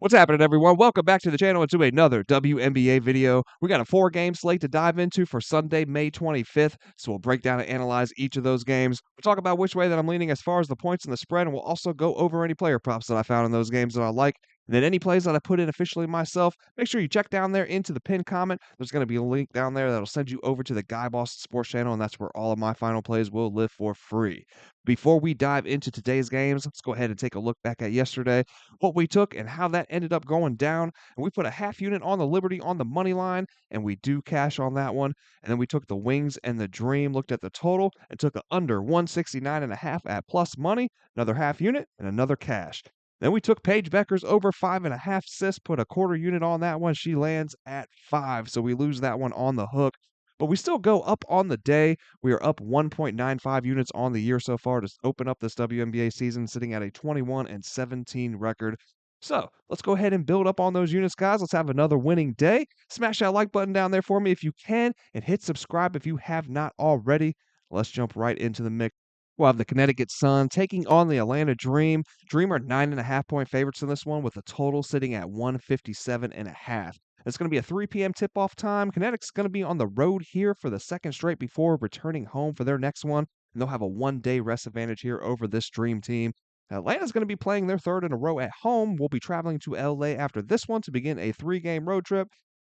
What's happening, everyone? Welcome back to the channel and to another WNBA video. We got a 4-game slate to dive into for Sunday, May 25th. So we'll break down and analyze each of those games. We'll talk about which way that I'm leaning as far as the points and the spread, and we'll also go over any player props that I found in those games that I like. And then any plays that I put in officially myself, make sure you check down there into the pinned comment. There's going to be a link down there that'll send you over to the Guy Boss Sports channel, and that's where all of my final plays will live for free. Before we dive into today's games, let's go ahead and take a look back at yesterday, what we took and how that ended up going down. And we put a half unit on the Liberty on the money line, and we do cash on that one. And then we took the Wings and the Dream, looked at the total, and took a under 169.5 at plus money, another half unit, and another cash. Then we took Paige Becker's over 5.5 assists, put a quarter unit on that one. She lands at 5, so we lose that one on the hook. But we still go up on the day. We are up 1.95 units on the year so far to open up this WNBA season, sitting at a 21-17 record. So let's go ahead and build up on those units, guys. Let's have another winning day. Smash that like button down there for me if you can, and hit subscribe if you have not already. Let's jump right into the mix. We'll have the Connecticut Sun taking on the Atlanta Dream. Dream are 9.5-point favorites in this one, with a total sitting at 157.5. It's going to be a 3 p.m. tip-off time. Connecticut's going to be on the road here for the second straight before returning home for their next one, and they'll have a one-day rest advantage here over this Dream team. Atlanta's going to be playing their third in a row at home. We'll be traveling to LA after this one to begin a 3-game road trip.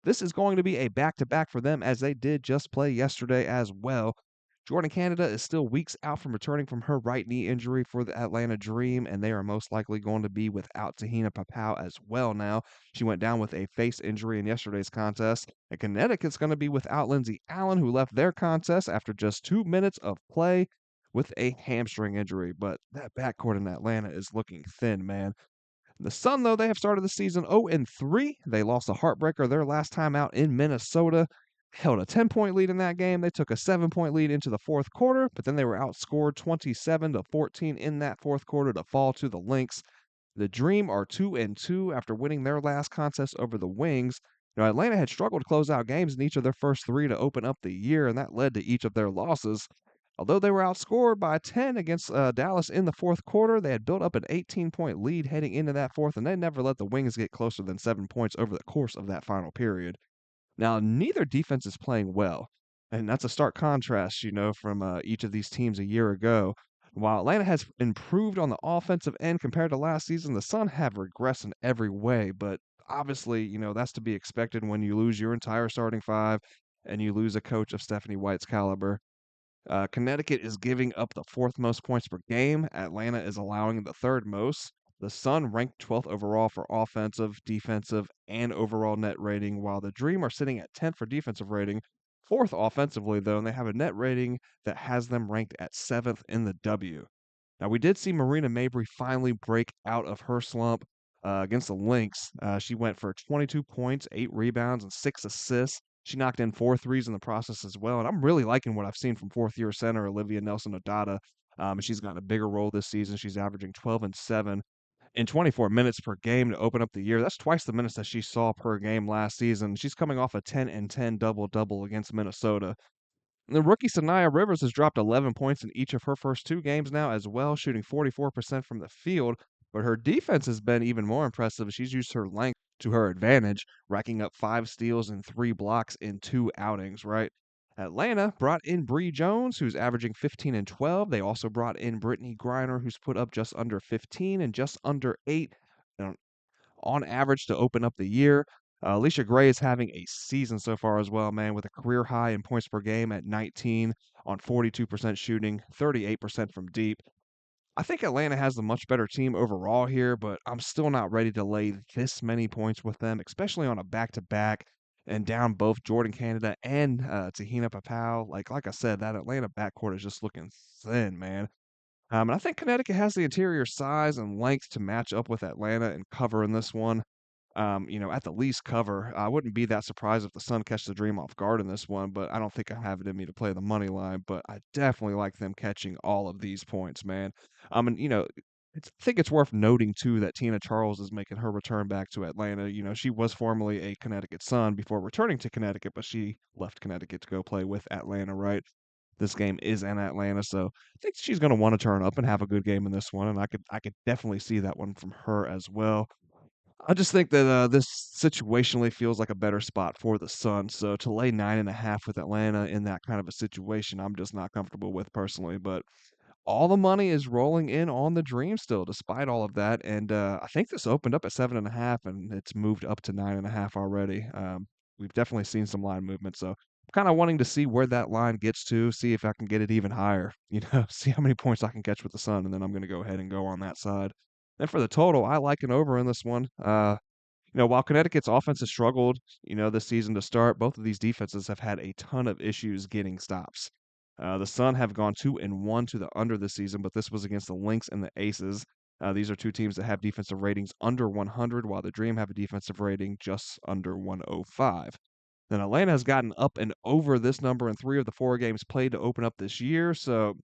This is going to be a back-to-back for them, as they did just play yesterday as well. Jordan Canada is still weeks out from returning from her right knee injury for the Atlanta Dream, and they are most likely going to be without Tahina Papau as well now. She went down with a face injury in yesterday's contest. And Connecticut's going to be without Lindsey Allen, who left their contest after just 2 minutes of play with a hamstring injury. But that backcourt in Atlanta is looking thin, man. The Sun, though, they have started the season 0-3. They lost a heartbreaker their last time out in Minnesota. Held a 10-point lead in that game. They took a 7-point lead into the fourth quarter, but then they were outscored 27-14 in that fourth quarter to fall to the Lynx. The Dream are 2-2 after winning their last contest over the Wings. Now, Atlanta had struggled to close out games in each of their first 3 to open up the year, and that led to each of their losses. Although they were outscored by 10 against Dallas in the fourth quarter, they had built up an 18-point lead heading into that fourth, and they never let the Wings get closer than 7 points over the course of that final period. Now, neither defense is playing well, and that's a stark contrast, from each of these teams a year ago. While Atlanta has improved on the offensive end compared to last season, the Sun have regressed in every way, but obviously, that's to be expected when you lose your entire starting five and you lose a coach of Stephanie White's caliber. Connecticut is giving up the fourth most points per game. Atlanta is allowing the third most. The Sun ranked 12th overall for offensive, defensive, and overall net rating, while the Dream are sitting at 10th for defensive rating, 4th offensively, though, and they have a net rating that has them ranked at 7th in the W. Now, we did see Marina Mabrey finally break out of her slump against the Lynx. She went for 22 points, 8 rebounds, and 6 assists. She knocked in 4 threes in the process as well, and I'm really liking what I've seen from fourth-year center Olivia Nelson-Odata. She's gotten a bigger role this season. She's averaging 12 and 7 in 24 minutes per game to open up the year. That's twice the minutes that she saw per game last season. She's coming off a 10 and 10 double-double against Minnesota. And the rookie Sanaya Rivers has dropped 11 points in each of her first 2 games now as well, shooting 44% from the field. But her defense has been even more impressive. She's used her length to her advantage, racking up 5 steals and 3 blocks in 2 outings, right? Atlanta brought in Bree Jones, who's averaging 15 and 12. They also brought in Brittany Griner, who's put up just under 15 and just under 8 on average to open up the year. Alicia Gray is having a season so far as well, man, with a career high in points per game at 19 on 42% shooting, 38% from deep. I think Atlanta has the much better team overall here, but I'm still not ready to lay this many points with them, especially on a back-to-back and down both Jordan Canada and Tahina Papau. Like I said, that Atlanta backcourt is just looking thin, man. And I think Connecticut has the interior size and length to match up with Atlanta and cover in this one. At the least cover. I wouldn't be that surprised if the Sun catch the Dream off guard in this one, but I don't think I have it in me to play the money line. But I definitely like them catching all of these points, man. And I think it's worth noting too that Tina Charles is making her return back to Atlanta. She was formerly a Connecticut Sun before returning to Connecticut, but she left Connecticut to go play with Atlanta, right? This game is in Atlanta, so I think she's going to want to turn up and have a good game in this one, and I could definitely see that one from her as well. I just think that, this situationally feels like a better spot for the Suns, so to lay 9.5 with Atlanta in that kind of a situation, I'm just not comfortable with personally, but all the money is rolling in on the Dream still despite all of that, and, I think this opened up at 7.5, and it's moved up to 9.5 already. We've definitely seen some line movement, so I'm kinda wanting to see where that line gets to, see if I can get it even higher, see how many points I can catch with the Sun, and then I'm gonna go ahead and go on that side. Then for the total, I like an over in this one. While Connecticut's offense has struggled, this season to start, both of these defenses have had a ton of issues getting stops. The Sun have gone 2-1 to the under this season, but this was against the Lynx and the Aces. These are two teams that have defensive ratings under 100, while the Dream have a defensive rating just under 105. Then Atlanta has gotten up and over this number in 3 of the 4 games played to open up this year, so,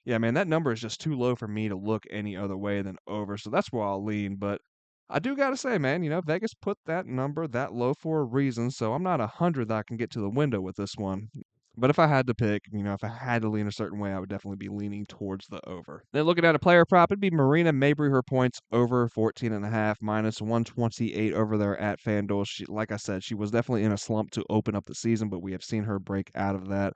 yeah, man, that number is just too low for me to look any other way than over, so that's where I'll lean, but I do gotta say, man, Vegas put that number that low for a reason, so I'm not 100 that I can get to the window with this one. But if I had to pick, if I had to lean a certain way, I would definitely be leaning towards the over. Then looking at a player prop, it'd be Marina Mabrey, her points over 14.5, minus 128 over there at FanDuel. Like I said, she was definitely in a slump to open up the season, but we have seen her break out of that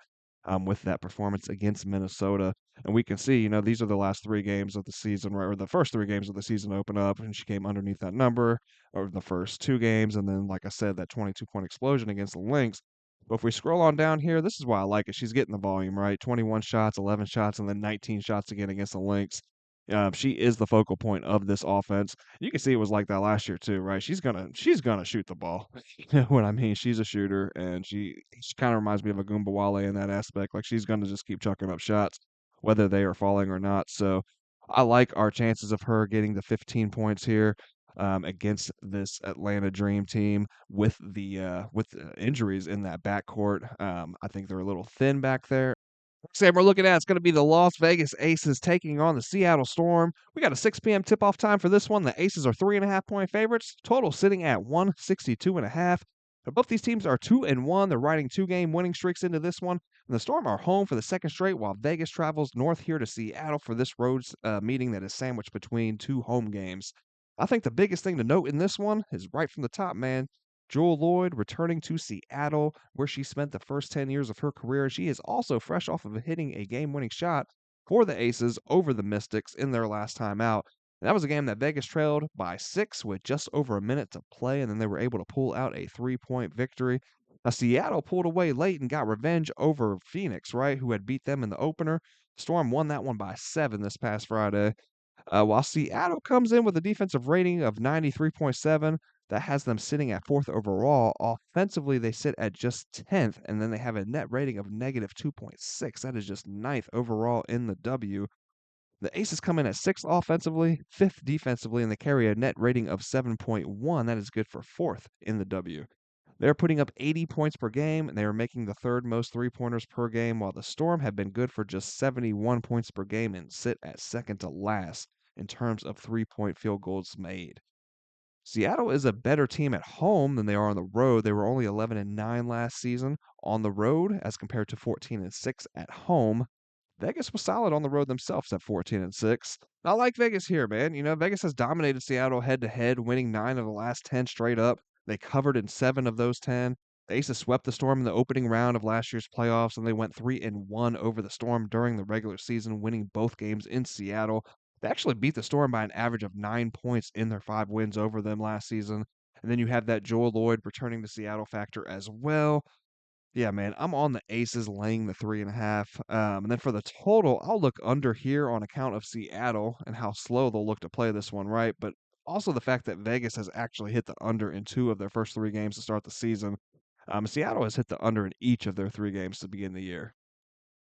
with that performance against Minnesota. And we can see, these are the last 3 games of the season, right? Or the first 3 games of the season open up, and she came underneath that number over the first 2 games. And then, like I said, that 22-point explosion against the Lynx. But if we scroll on down here, this is why I like it. She's getting the volume, right? 21 shots, 11 shots, and then 19 shots again against the Lynx. She is the focal point of this offense. You can see it was like that last year too, right? She's gonna shoot the ball. You know what I mean? She's a shooter, and she kind of reminds me of a Wale in that aspect. Like she's gonna just keep chucking up shots, whether they are falling or not. So I like our chances of her getting the 15 points here against this Atlanta Dream team with injuries in that backcourt. I think they're a little thin back there. Sam, we're looking at it's going to be the Las Vegas Aces taking on the Seattle Storm. We got a 6 p.m. tip-off time for this one. The Aces are 3.5-point favorites. Total sitting at 162.5. Both these teams are 2-1. They're riding 2-game winning streaks into this one. And the Storm are home for the second straight, while Vegas travels north here to Seattle for this road meeting that is sandwiched between 2 home games. I think the biggest thing to note in this one is right from the top, man. Jewel Lloyd returning to Seattle, where she spent the first 10 years of her career. She is also fresh off of hitting a game-winning shot for the Aces over the Mystics in their last time out. And that was a game that Vegas trailed by 6 with just over a minute to play, and then they were able to pull out a 3-point victory. Now, Seattle pulled away late and got revenge over Phoenix, right, who had beat them in the opener. Storm won that one by 7 this past Friday. While Seattle comes in with a defensive rating of 93.7, that has them sitting at 4th overall. Offensively, they sit at just 10th, and then they have a net rating of negative 2.6. That is just 9th overall in the W. The Aces come in at 6th offensively, 5th defensively, and they carry a net rating of 7.1. That is good for 4th in the W. They're putting up 80 points per game, and they are making the 3rd most three-pointers per game, while the Storm have been good for just 71 points per game and sit at second to last in terms of three-point field goals made. Seattle is a better team at home than they are on the road. They were only 11-9 last season on the road as compared to 14-6 at home. Vegas was solid on the road themselves at 14-6. I like Vegas here, man. Vegas has dominated Seattle head to head, winning 9 of the last 10 straight up. They covered in 7 of those 10. The Aces swept the Storm in the opening round of last year's playoffs, and they went 3-1 over the Storm during the regular season, winning both games in Seattle. They actually beat the Storm by an average of 9 points in their 5 wins over them last season. And then you have that Joel Lloyd returning to Seattle factor as well. Yeah, man, I'm on the Aces laying the 3.5. And then for the total, I'll look under here on account of Seattle and how slow they'll look to play this one, right? But also the fact that Vegas has actually hit the under in 2 of their first 3 games to start the season. Seattle has hit the under in each of their 3 games to begin the year.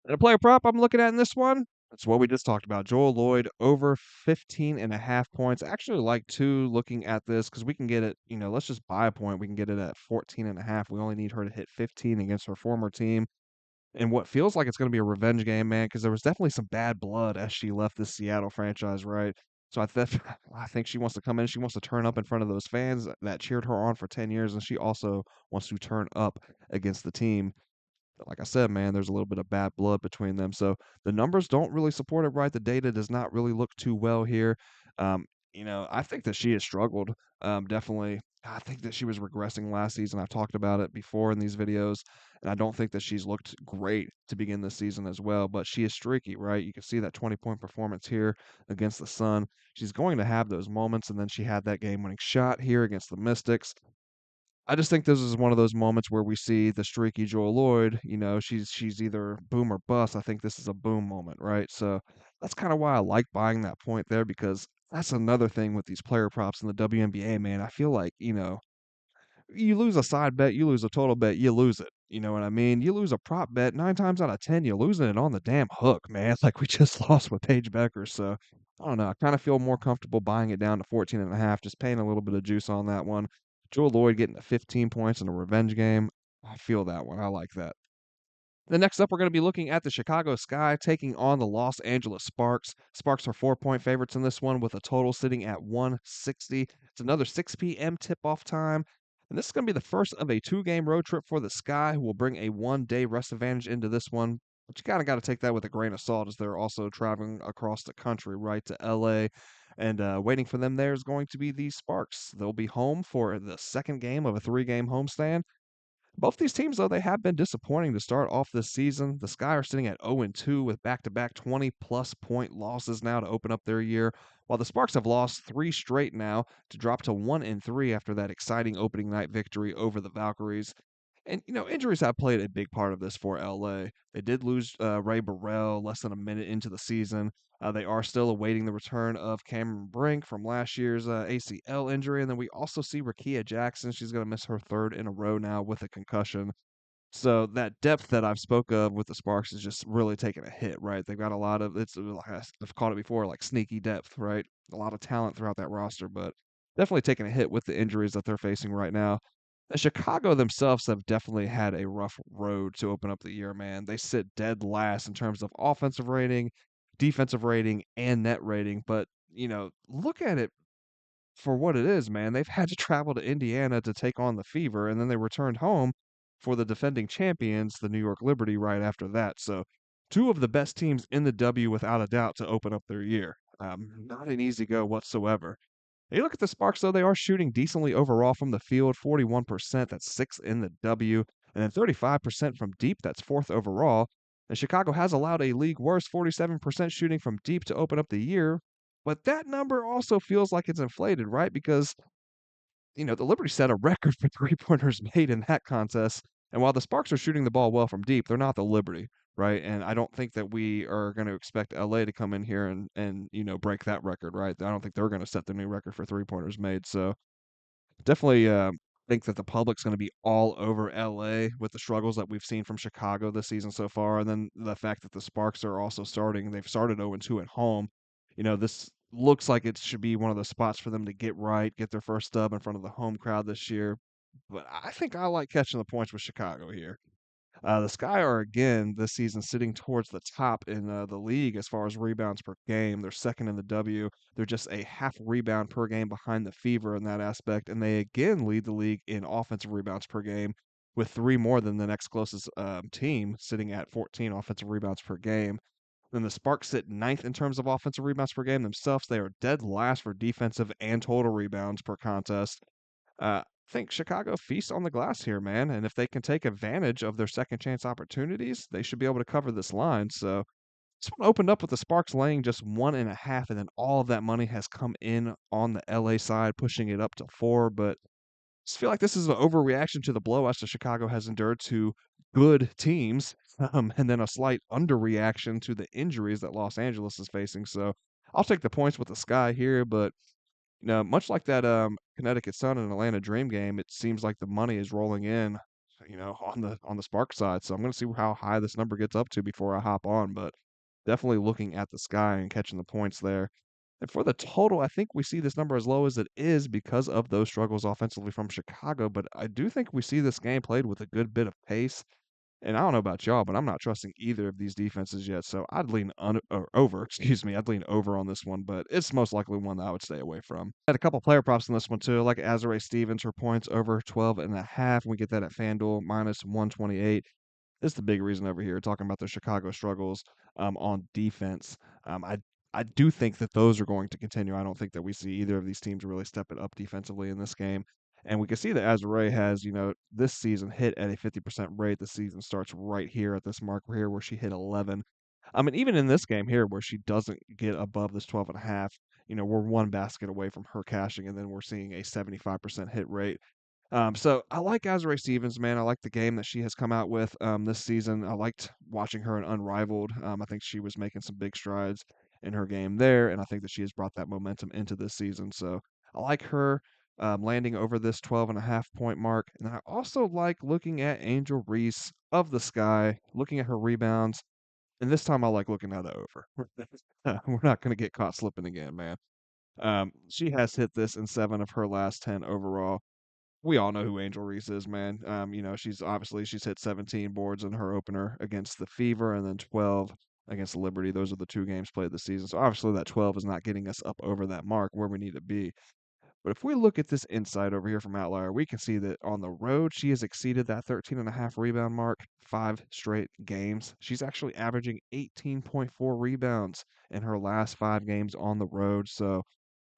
And a player prop I'm looking at in this one, that's what we just talked about. Joel Lloyd over 15.5 points. I actually like to looking at this because we can get it, let's just buy a point. We can get it at 14.5. We only need her to hit 15 against her former team. And what feels like it's going to be a revenge game, man, because there was definitely some bad blood as she left this Seattle franchise, right? So I think she wants to come in. She wants to turn up in front of those fans that cheered her on for 10 years. And she also wants to turn up against the team. Like I said, man, there's a little bit of bad blood between them. So the numbers don't really support it right. The data does not really look too well here. Um, I think that she has struggled, definitely. I think that she was regressing last season. I've talked about it before in these videos, and I don't think that she's looked great to begin this season as well, but she is streaky, right? You can see that 20-point performance here against the Sun. She's going to have those moments, and then she had that game-winning shot here against the Mystics. I just think this is one of those moments where we see the streaky Joel Lloyd, she's either boom or bust. I think this is a boom moment, right? So that's kind of why I like buying that point there because that's another thing with these player props in the WNBA, man. I feel like, you lose a side bet, you lose a total bet, you lose it. You know what I mean? You lose a prop bet 9 times out of 10, you're losing it on the damn hook, man. Like we just lost with Paige Becker. So I don't know. I kind of feel more comfortable buying it down to 14.5, just paying a little bit of juice on that one. Joel Lloyd getting to 15 points in a revenge game. I feel that one. I like that. The next up, we're going to be looking at the Chicago Sky taking on the Los Angeles Sparks. Sparks are 4-point favorites in this one with a total sitting at 160. It's another 6 p.m. tip-off time. And this is going to be the first of a 2-game road trip for the Sky, who will bring a 1-day rest advantage into this one. But you kind of got to take that with a grain of salt as they're also traveling across the country, right, to LA. And waiting for them there is going to be the Sparks. They'll be home for the second game of a 3-game homestand. Both these teams, though, they have been disappointing to start off this season. The Sky are sitting at 0-2 with back-to-back 20-plus point losses now to open up their year, while the Sparks have lost 3 straight now to drop to 1-3 after that exciting opening night victory over the Valkyries. And, injuries have played a big part of this for LA. They did lose Ray Burrell less than a minute into the season. They are still awaiting the return of Cameron Brink from last year's ACL injury. And then we also see Rakia Jackson. She's going to miss her 3rd in a row now with a concussion. So that depth that I've spoke of with the Sparks is just really taking a hit, right? They've got a lot of it's like I've called it before, like sneaky depth, right? A lot of talent throughout that roster, but definitely taking a hit with the injuries that they're facing right now. And Chicago themselves have definitely had a rough road to open up the year, man. They sit dead last in terms of offensive rating, defensive rating, and net rating. But, look at it for what it is, man. They've had to travel to Indiana to take on the Fever, and then they returned home for the defending champions, the New York Liberty, right after that. So, 2 of the best teams in the W without a doubt to open up their year. Not an easy go whatsoever. You look at the Sparks, though, they are shooting decently overall from the field, 41%, that's 6th in the W, and then 35% from deep, that's 4th overall. And Chicago has allowed a league worst 47% shooting from deep to open up the year, but that number also feels like it's inflated, right? Because, the Liberty set a record for three-pointers made in that contest, and while the Sparks are shooting the ball well from deep, they're not the Liberty, right? And I don't think that we are gonna expect LA to come in here and break that record, right? I don't think they're gonna set the new record for three-pointers made, so definitely, think that the public's gonna be all over LA with the struggles that we've seen from Chicago this season so far, and then the fact that the Sparks are also they've started 0-2 at home. This looks like it should be one of the spots for them to get right, get their first dub in front of the home crowd this year, but I think I like catching the points with Chicago here. The Sky are again this season sitting towards the top in the league as far as rebounds per game. They're second in the W. They're just a half rebound per game behind the Fever in that aspect, and they again lead the league in offensive rebounds per game with 3 more than the next closest team, sitting at 14 offensive rebounds per game. Then the Sparks sit ninth in terms of offensive rebounds per game themselves. They are dead last for defensive and total rebounds per contest. I think Chicago feasts on the glass here, man. And if they can take advantage of their second chance opportunities, they should be able to cover this line. So this one opened up with the Sparks laying just 1.5, and then all of that money has come in on the LA side, pushing it up to 4. But I just feel like this is an overreaction to the blowouts that Chicago has endured to good teams, and then a slight underreaction to the injuries that Los Angeles is facing. So I'll take the points with the Sky here, but much like that, Connecticut Sun and Atlanta Dream game, it seems like the money is rolling in, on the Spark side. So I'm gonna see how high this number gets up to before I hop on, but definitely looking at the Sky and catching the points there. And for the total, I think we see this number as low as it is because of those struggles offensively from Chicago, but I do think we see this game played with a good bit of pace. And I don't know about y'all, but I'm not trusting either of these defenses yet. So I'd lean or over, excuse me. I'd lean over on this one, but it's most likely one that I would stay away from. Had a couple player props in this one too, like Azare Stevens, her points over 12.5. We get that at FanDuel minus 128. This is the big reason over here, talking about the Chicago struggles on defense. I I do think that those are going to continue. I don't think that we see either of these teams really step it up defensively in this game. And we can see that Azure has, this season hit at a 50% rate. The season starts right here at this mark here where she hit 11. I mean, even in this game here where she doesn't get above this 12.5, we're one basket away from her cashing, and then we're seeing a 75% hit rate. So I like Azure Stevens, man. I like the game that she has come out with this season. I liked watching her in Unrivaled. I think she was making some big strides in her game there, and I think that she has brought that momentum into this season. So I like her landing over this 12.5 point mark. And I also like looking at Angel Reese of the Sky, looking at her rebounds. And this time I like looking at the over. We're not going to get caught slipping again, man. She has hit this in 7 of her last 10 overall. We all know who Angel Reese is, man. She's hit 17 boards in her opener against the Fever and then 12 against the Liberty. Those are the 2 games played this season. So obviously that 12 is not getting us up over that mark where we need to be. But if we look at this insight over here from Outlier, we can see that on the road, she has exceeded that 13.5 rebound mark 5 straight games. She's actually averaging 18.4 rebounds in her last 5 games on the road. So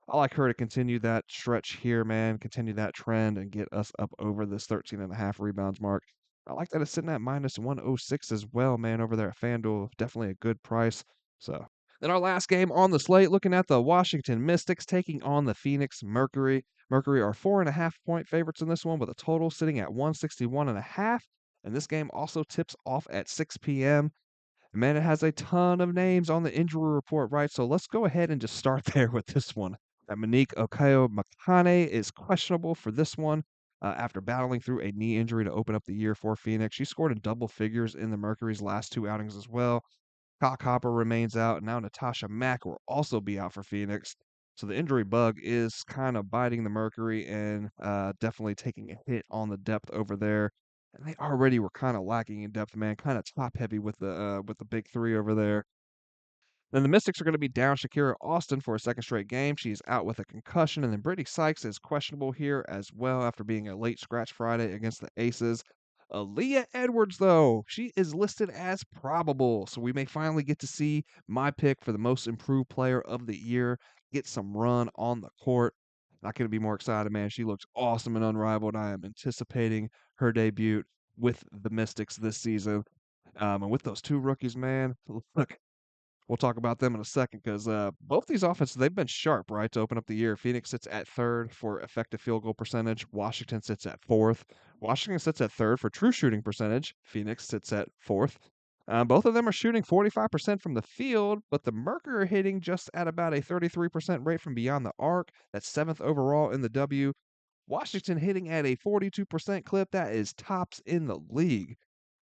I like her to continue that stretch here, man, continue that trend and get us up over this 13.5 rebounds mark. I like that it's sitting at minus 106 as well, man, over there at FanDuel. Definitely a good price. So then our last game on the slate, looking at the Washington Mystics taking on the Phoenix Mercury. Mercury are 4.5 point favorites in this one with a total sitting at 161.5. And this game also tips off at 6 p.m. Man, it has a ton of names on the injury report, right? So let's go ahead and just start there with this one. Monique Okayo Makane is questionable for this one after battling through a knee injury to open up the year for Phoenix. She scored in double figures in the Mercury's last 2 outings as well. Cock Hopper remains out. And now Natasha Mack will also be out for Phoenix. So the injury bug is kind of biting the Mercury and definitely taking a hit on the depth over there. And they already were kind of lacking in depth, man. Kind of top heavy with the big three over there. Then the Mystics are going to be down Shakira Austin for a second straight game. She's out with a concussion, and then Brittany Sykes is questionable here as well after being a late scratch Friday against the Aces. Aaliyah Edwards, though, she is listed as probable, so we may finally get to see my pick for the most improved player of the year get some run on the court. Not going to be more excited, man. She looks awesome and unrivaled. I am anticipating her debut with the Mystics this season. And with those 2 rookies, man, look, we'll talk about them in a second because both these offenses, they've been sharp, right, to open up the year. Phoenix sits at 3rd for effective field goal percentage. Washington sits at 4th. Washington sits at 3rd for true shooting percentage. Phoenix sits at 4th. Both of them are shooting 45% from the field, but the Mercury are hitting just at about a 33% rate from beyond the arc. That's 7th overall in the W. Washington hitting at a 42% clip. That is tops in the league.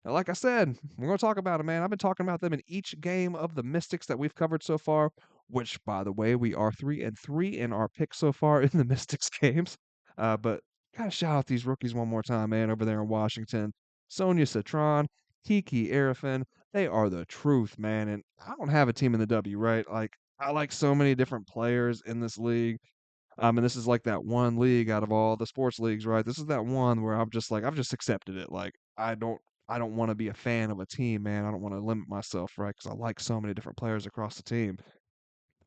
Now, like I said, we're going to talk about it, man. I've been talking about them in each game of the Mystics that we've covered so far, which, by the way, we are 3-3 in our picks so far in the Mystics games. But gotta shout out these rookies one more time, man, over there in Washington. Sonia Citron, Kiki Arifin, they are the truth, man. And I don't have a team in the W, right? Like, I like so many different players in this league. And this is like that one league out of all the sports leagues, right? This is that one where I'm just like, I've just accepted it. Like, I don't want to be a fan of a team, man. I don't want to limit myself, right? Because I like so many different players across the team.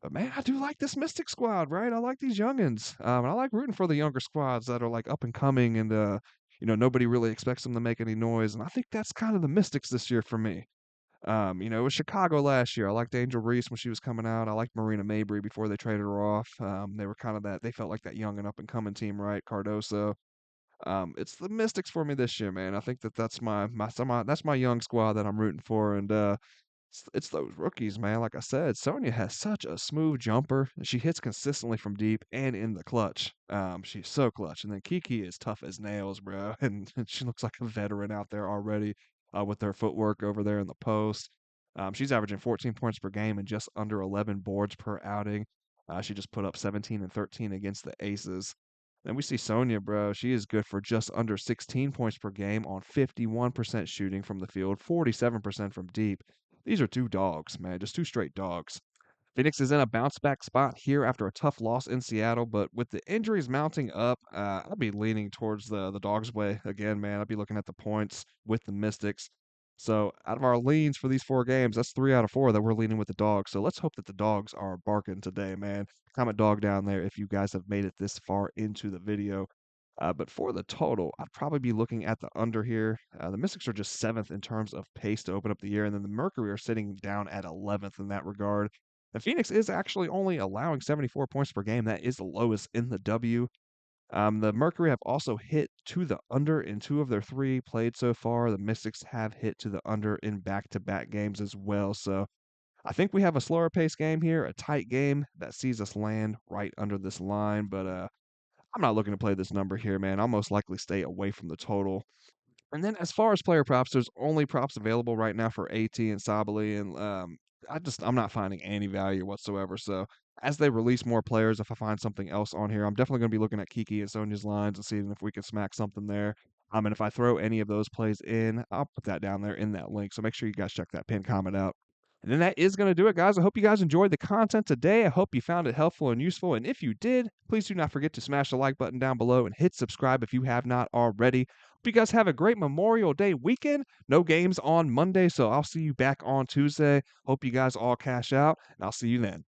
But man, I do like this Mystic squad, right? I like these youngins. And I like rooting for the younger squads that are like up and coming, and nobody really expects them to make any noise. And I think that's kind of the Mystics this year for me. It was Chicago last year. I liked Angel Reese when she was coming out. I liked Marina Mabry before they traded her off. They were kind of that. They felt like that young and up and coming team, right? Cardoso. It's the Mystics for me this year, man. I think that's that's my young squad that I'm rooting for, and it's those rookies, man. Like I said, Sonya has such a smooth jumper. She hits consistently from deep and in the clutch. She's so clutch. And then Kiki is tough as nails, bro. And she looks like a veteran out there already with her footwork over there in the post. She's averaging 14 points per game and just under 11 boards per outing. She just put up 17 and 13 against the Aces. Then we see Sonya, bro. She is good for just under 16 points per game on 51% shooting from the field, 47% from deep. These are 2 dogs, man, just 2 straight dogs. Phoenix is in a bounce back spot here after a tough loss in Seattle, but with the injuries mounting up, I'll be leaning towards the Dogs' way again, man. I'll be looking at the points with the Mystics. So out of our leans for these 4 games, that's 3 out of 4 that we're leaning with the dogs. So let's hope that the dogs are barking today, man. Comment dog down there if you guys have made it this far into the video. But for the total, I'd probably be looking at the under here. The Mystics are just 7th in terms of pace to open up the year, and then the Mercury are sitting down at 11th in that regard. The Phoenix is actually only allowing 74 points per game. That is the lowest in the W. The Mercury have also hit to the under in 2 of their 3 played so far. The Mystics have hit to the under in back-to-back games as well. So I think we have a slower pace game here, a tight game that sees us land right under this line. But I'm not looking to play this number here, man. I'll most likely stay away from the total. And then as far as player props, there's only props available right now for AT and Sabali, and I'm not finding any value whatsoever. So as they release more players, if I find something else on here, I'm definitely going to be looking at Kiki and Sonya's lines and seeing if we can smack something there. And if I throw any of those plays in, I'll put that down there in that link. So make sure you guys check that pinned comment out. And then that is going to do it, guys. I hope you guys enjoyed the content today. I hope you found it helpful and useful. And if you did, please do not forget to smash the like button down below and hit subscribe if you have not already. Hope you guys have a great Memorial Day weekend. No games on Monday, so I'll see you back on Tuesday. Hope you guys all cash out, and I'll see you then.